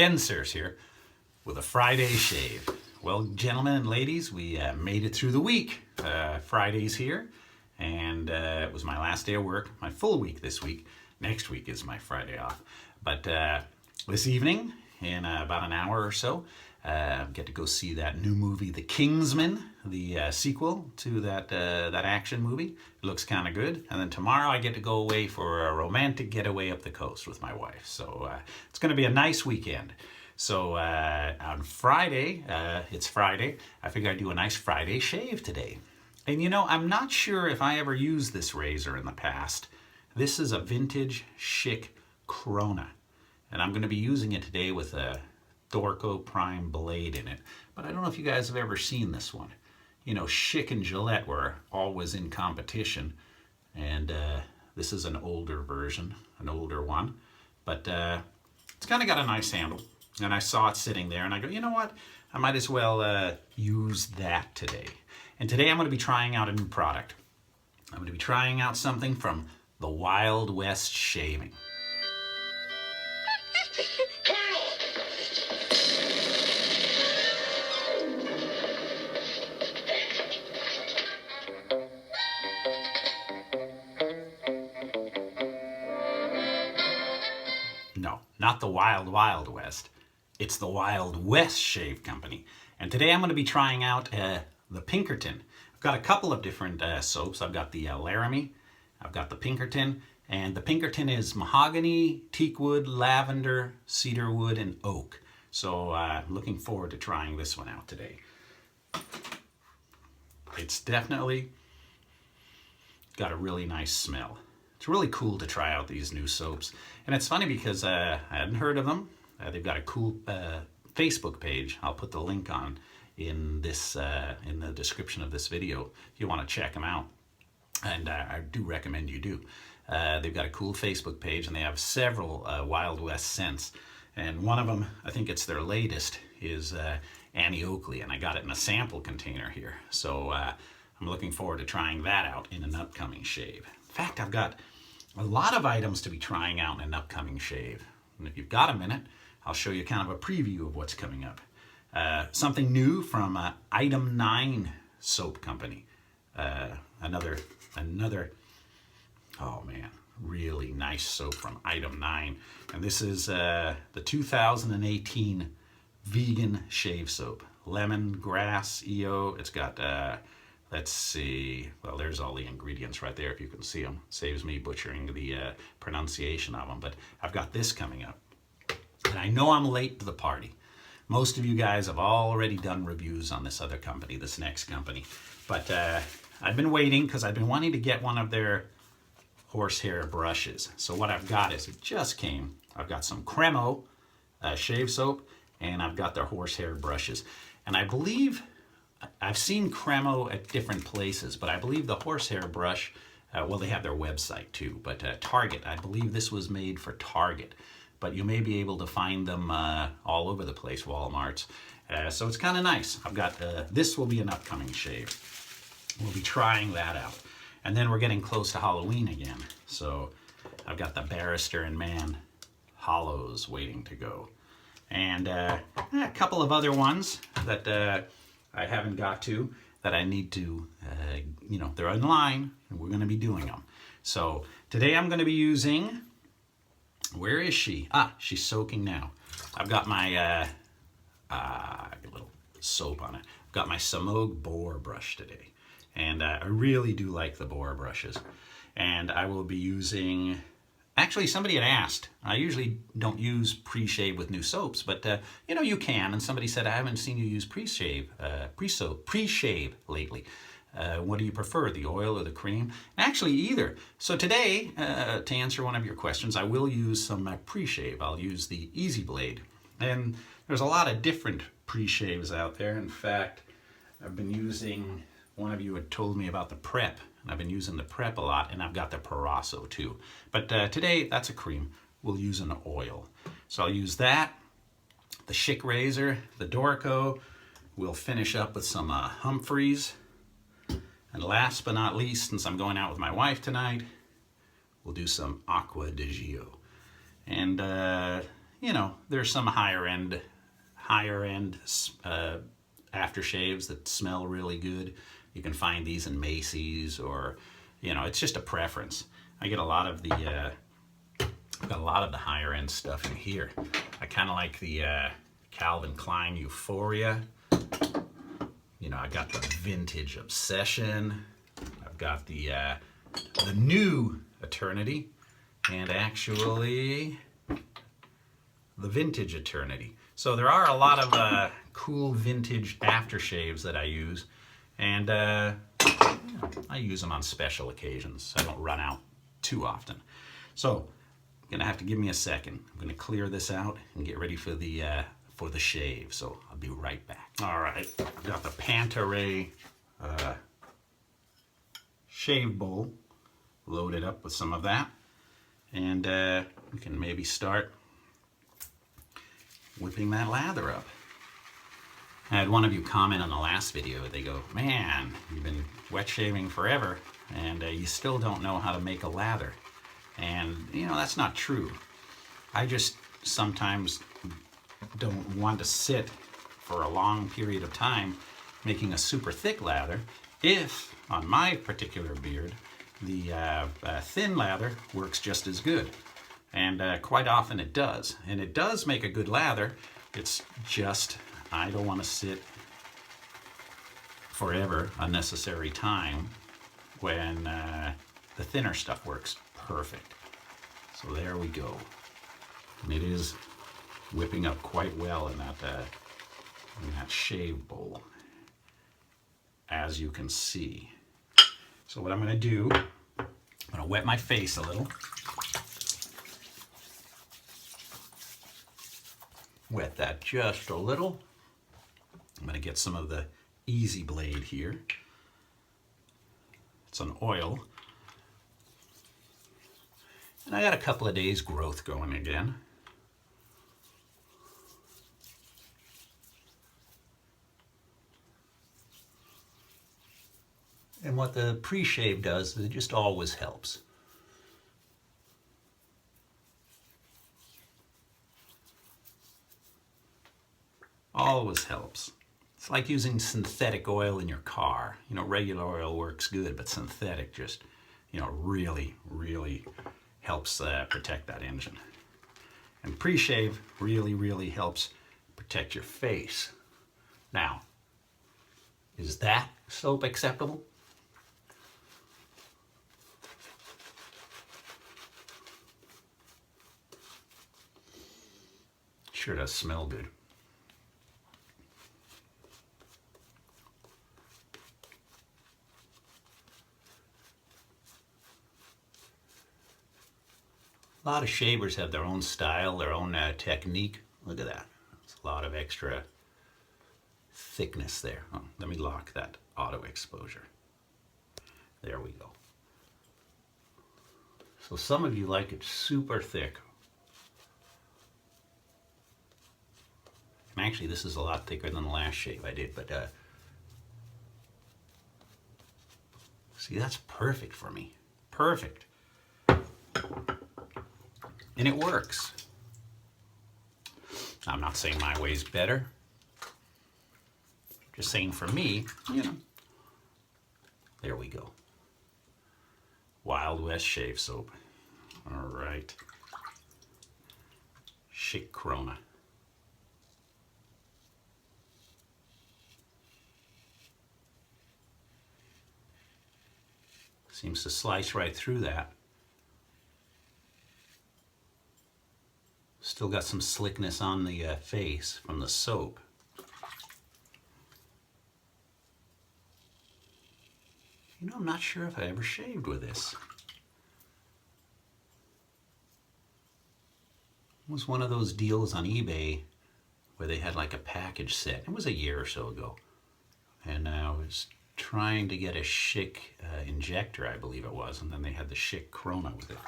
Kensurfs here with a Friday shave. Well, gentlemen and ladies, we made it through the week. Friday's here, and it was my last day of work, my full week this week. Next week is my Friday off. But this evening, in about an hour or so, get to go see that new movie, The Kingsman, the sequel to that action movie. It looks kind of good. And then tomorrow I get to go away for a romantic getaway up the coast with my wife. So it's going to be a nice weekend. So on Friday, it's Friday, I figure I'd do a nice Friday shave today. And you know, I'm not sure if I ever used this razor in the past. This is a vintage Schick Krona. And I'm going to be using it today with a Dorco prime blade in it. But I don't know if you guys have ever seen this one. You know, Schick and Gillette were always in competition. And this is an older version, an older one. But it's kind of got a nice handle. And I saw it sitting there and I go, you know what? I might as well use that today. And today I'm going to be trying out a new product. I'm going to be trying out something from the Wild West Shaving. No, not the Wild Wild West. It's the Wild West Shave Company. And today I'm going to be trying out the Pinkerton. I've got a couple of different soaps. I've got the Laramie, I've got the Pinkerton, and the Pinkerton is mahogany, teakwood, lavender, cedarwood, and oak. So looking forward to trying this one out today. It's definitely got a really nice smell. It's really cool to try out these new soaps. And it's funny because I hadn't heard of them. They've got a cool Facebook page. I'll put the link on in this in the description of this video if you want to check them out. And I do recommend you do. They've got a cool Facebook page and they have several Wild West scents. And one of them, I think it's their latest, is Annie Oakley. And I got it in a sample container here. So I'm looking forward to trying that out in an upcoming shave. In fact, I've got a lot of items to be trying out in an upcoming shave. And if you've got a minute, I'll show you kind of a preview of what's coming up. Something new from Item 9 Soap Company. Another, oh man, really nice soap from Item 9. And this is the 2018 Vegan Shave Soap. Lemon, grass, EO. It's got, let's see, well, there's all the ingredients right there if you can see them. Saves me butchering the pronunciation of them. But I've got this coming up. And I know I'm late to the party. Most of you guys have already done reviews on this other company, this next company. But I've been waiting because I've been wanting to get one of their horsehair brushes. So what I've got is, it just came. I've got some Cremo shave soap, and I've got their horsehair brushes. And I believe, I've seen Cremo at different places, but I believe the horsehair brush, well, they have their website too, but Target, I believe this was made for Target. But you may be able to find them all over the place, Walmarts. So it's kind of nice. I've got, this will be an upcoming shave. We'll be trying that out. And then we're getting close to Halloween again. So I've got the Barrister and Mann Hollows waiting to go. And a couple of other ones that I haven't got to, that I need to, you know, they're in line, and we're going to be doing them. So today I'm going to be using... Where is she? Ah, she's soaking now. I've got my little soap on it. I've got my Semogue Boar brush today. And I really do like the Boar brushes. And I will be using... Actually, somebody had asked. I usually don't use pre-shave with new soaps, but you know, you can. And somebody said, I haven't seen you use pre-shave lately. What do you prefer, the oil or the cream? Actually, either. So today, to answer one of your questions, I will use some pre-shave. I'll use the ReiBlade. And there's a lot of different pre-shaves out there. In fact, I've been using, one of you had told me about the Prep, and I've been using the Prep a lot, and I've got the Parasso too. But today, that's a cream. We'll use an oil. So I'll use that, the Schick razor, the Dorco. We'll finish up with some Humphreys. And last but not least, since I'm going out with my wife tonight, we'll do some Acqua Di Gio. And you know, there's some higher end aftershaves that smell really good. You can find these in Macy's, or, you know, it's just a preference. I get a lot of the got a lot of the higher end stuff in here. I kind of like the Calvin Klein Euphoria. You know, I got the Vintage Obsession. I've got the new Eternity, and actually the Vintage Eternity. So there are a lot of cool vintage aftershaves that I use, and I use them on special occasions, so I don't run out too often. So you're gonna have to give me a second. I'm gonna clear this out and get ready for the shave. So I'll be right back. All right, I've got the Panta shave bowl loaded up with some of that, and we can maybe start whipping that lather up. I had one of you comment on the last video. They go, man, you've been wet shaving forever and you still don't know how to make a lather. And you know, that's not true. I just sometimes don't want to sit for a long period of time making a super thick lather if, on my particular beard, the thin lather works just as good. And quite often it does. And it does make a good lather. It's just, I don't want to sit forever, unnecessary time, when the thinner stuff works perfect. So there we go. And it is whipping up quite well in that shave bowl, as you can see. So what I'm going to do, I'm going to wet my face a little. Wet that just a little. I'm going to get some of the Easy Blade here. It's an oil. And I got a couple of days growth going again. And what the pre-shave does is it just always helps. Always helps. It's like using synthetic oil in your car. You know, regular oil works good, but synthetic just, you know, really, really helps protect that engine. And pre-shave really, really helps protect your face. Now, is that soap acceptable? Sure does smell good. A lot of shavers have their own style, their own technique. Look at that. There's a lot of extra thickness there. Oh, let me lock that auto exposure. There we go. So some of you like it super thick. And actually this is a lot thicker than the last shave I did, but see, that's perfect for me. Perfect. And it works. I'm not saying my way's better. Just saying for me, you know. There we go. Wild West shave soap. All right. Schick Krona. Seems to slice right through that. Still got some slickness on the face from the soap. You know, I'm not sure if I ever shaved with this. It was one of those deals on eBay where they had like a package set. It was a year or so ago. And I was trying to get a Schick injector, I believe it was, and then they had the Schick Krona with it.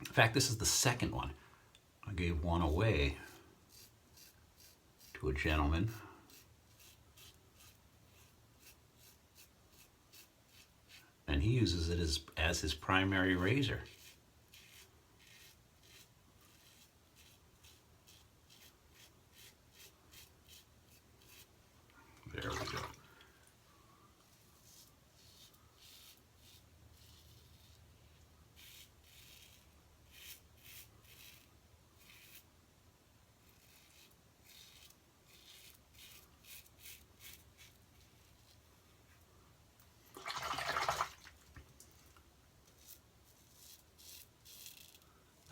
In fact, this is the second one. I gave one away to a gentleman. And he uses it as his primary razor.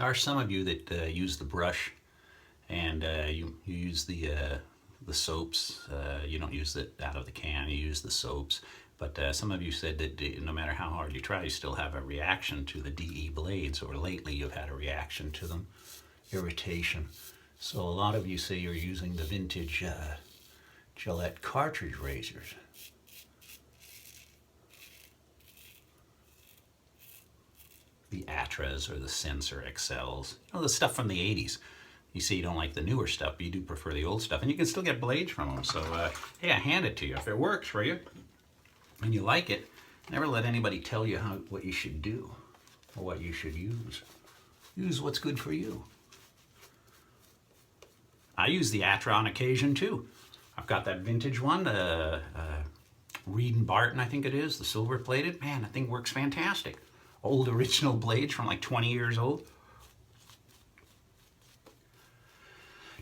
are some of you that use the brush and you use the soaps. You don't use it out of the can, you use the soaps. But some of you said that no matter how hard you try, you still have a reaction to the DE blades, or lately you've had a reaction to them, irritation. So a lot of you say you're using the vintage Gillette cartridge razors. The Atras or the Sensor XLs, you know, the stuff from the 80s. You say you don't like the newer stuff, but you do prefer the old stuff, and you can still get blades from them. So hey, I hand it to you. If it works for you and you like it, never let anybody tell you what you should do or what you should use. Use what's good for you. I use the Atra on occasion too. I've got that vintage one, Reed & Barton, I think it is, the silver plated. Man, that thing works fantastic. Old original blades from like 20 years old.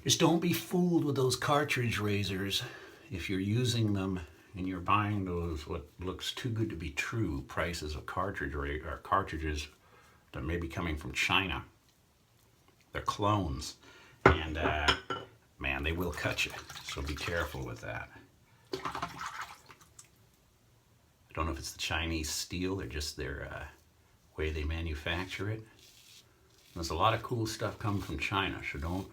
Just don't be fooled with those cartridge razors. If you're using them and you're buying those what looks too good to be true prices of cartridges that may be coming from China. They're clones, and man, they will cut you, so be careful with that. I don't know if it's the Chinese steel or just their way they manufacture it. There's a lot of cool stuff coming from China, so don't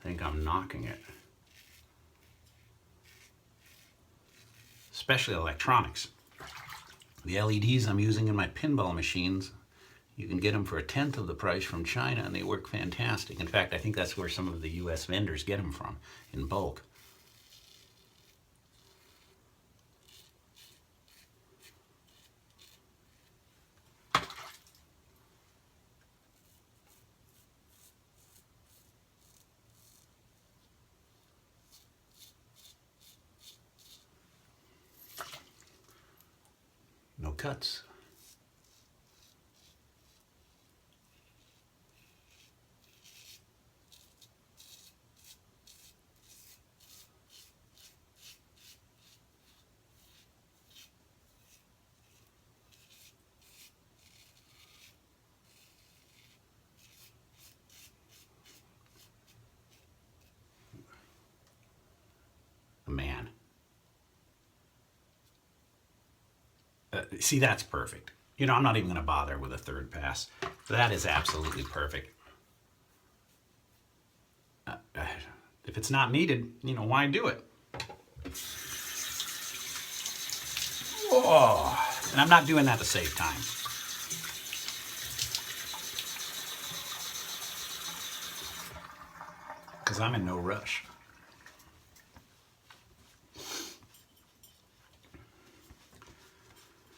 think I'm knocking it. Especially electronics. The LEDs I'm using in my pinball machines, you can get them for 1/10 of the price from China, and they work fantastic. In fact, I think that's where some of the US vendors get them from, in bulk. No cuts. Man. See, that's perfect. You know, I'm not even going to bother with a third pass. That is absolutely perfect. If it's not needed, you know, why do it? Whoa. And I'm not doing that to save time. Because I'm in no rush.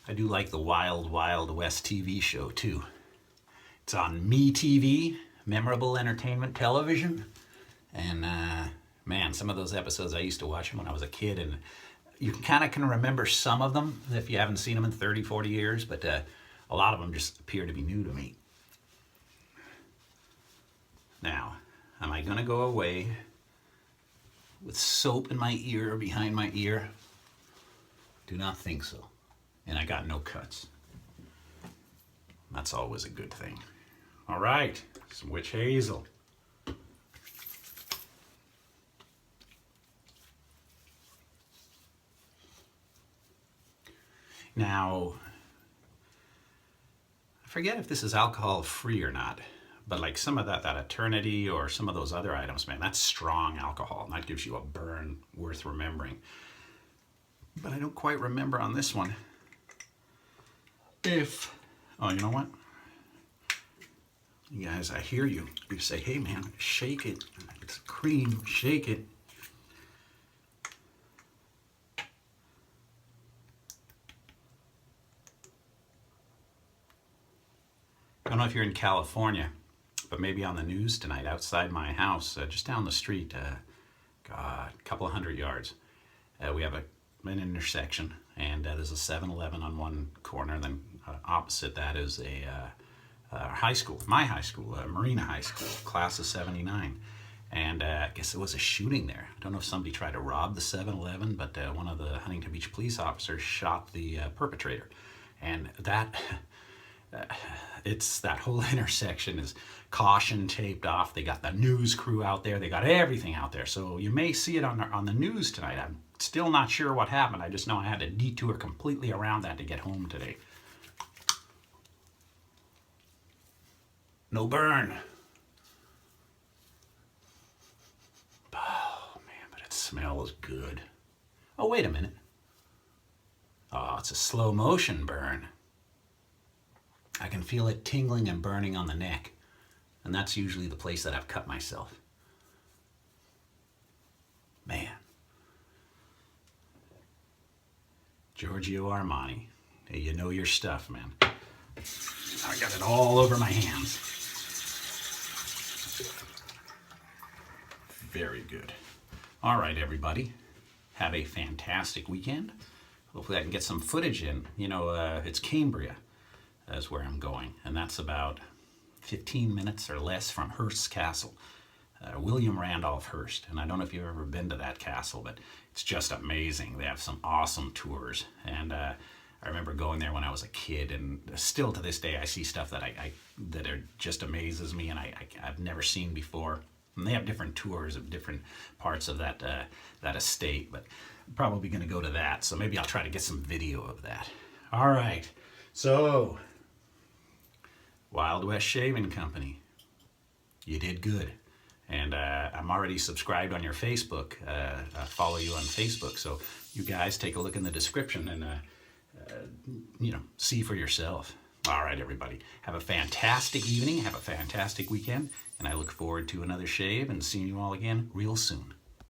I do like the Wild Wild West TV show too. It's on MeTV, Memorable Entertainment Television. And man, some of those episodes I used to watch them when I was a kid, and you kind of can remember some of them if you haven't seen them in 30, 40 years, but a lot of them just appear to be new to me. Now, am I going to go away with soap in my ear or behind my ear? Do not think so. And I got no cuts. That's always a good thing. All right, some witch hazel. Now, I forget if this is alcohol free or not, but like some of that Eternity or some of those other items, man, that's strong alcohol, and that gives you a burn worth remembering. But I don't quite remember on this one if, oh, you know what? You guys, I hear you. You say, hey man, shake it. It's cream, shake it. I don't know if you're in California, but maybe on the news tonight outside my house, just down the street, God, a couple of 100 yards, we have an intersection, and there's a 7-Eleven on one corner, then opposite that is a high school, my high school, Marina High School, class of 79. And I guess there was a shooting there. I don't know if somebody tried to rob the 7-Eleven, but one of the Huntington Beach police officers shot the perpetrator. And that, it's that whole intersection is caution taped off. They got the news crew out there. They got everything out there. So you may see it on the news tonight. I'm still not sure what happened. I just know I had to detour completely around that to get home today. No burn. Oh man, but it smells good. Oh, wait a minute. Oh, it's a slow motion burn. I can feel it tingling and burning on the neck. And that's usually the place that I've cut myself. Man. Giorgio Armani. Hey, you know your stuff, man. I got it all over my hands. Very good. All right, everybody. Have a fantastic weekend. Hopefully I can get some footage in. You know, it's Cambria is where I'm going. And that's about 15 minutes or less from Hearst's Castle. William Randolph Hearst. And I don't know if you've ever been to that castle, but it's just amazing. They have some awesome tours. And I remember going there when I was a kid, and still to this day I see stuff that that just amazes me and I've never seen before. And they have different tours of different parts of that estate, but I'm probably going to go to that. So maybe I'll try to get some video of that. All right. So, Wild West Shaving Company, you did good. And I'm already subscribed on your Facebook. I follow you on Facebook. So you guys take a look in the description and, you know, see for yourself. All right, everybody. Have a fantastic evening. Have a fantastic weekend. And I look forward to another shave and seeing you all again real soon.